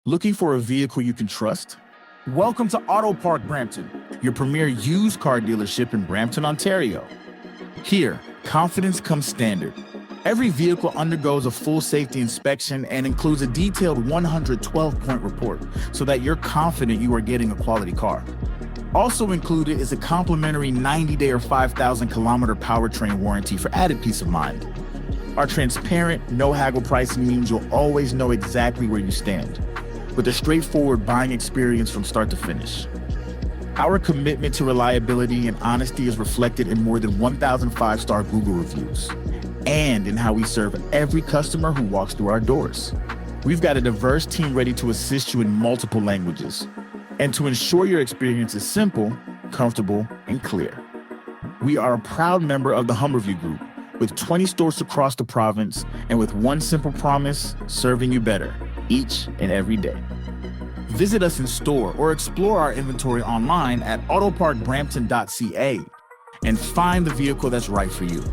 Looking for a vehicle you can trust? Welcome to Auto Park Brampton, your premier used car dealership in Brampton, Ontario. Here, confidence comes standard. Every vehicle undergoes a full safety inspection and includes a detailed 112-point report so that you're confident you are getting a quality car. Also included is a complimentary 90-day or 5,000-kilometer powertrain warranty for added peace of mind. Our transparent, no-haggle pricing means you'll always know exactly where you stand, with a straightforward buying experience from start to finish. Our commitment to reliability and honesty is reflected in more than 1,000 five-star Google reviews, and in how we serve every customer who walks through our doors. We've got a diverse team ready to assist you in multiple languages, and to ensure your experience is simple, comfortable, and clear. We are a proud member of the Humberview Group, with 20 stores across the province, and with one simple promise, serving you better, each and every day. Visit us in store or explore our inventory online at autoparkbrampton.ca and find the vehicle that's right for you.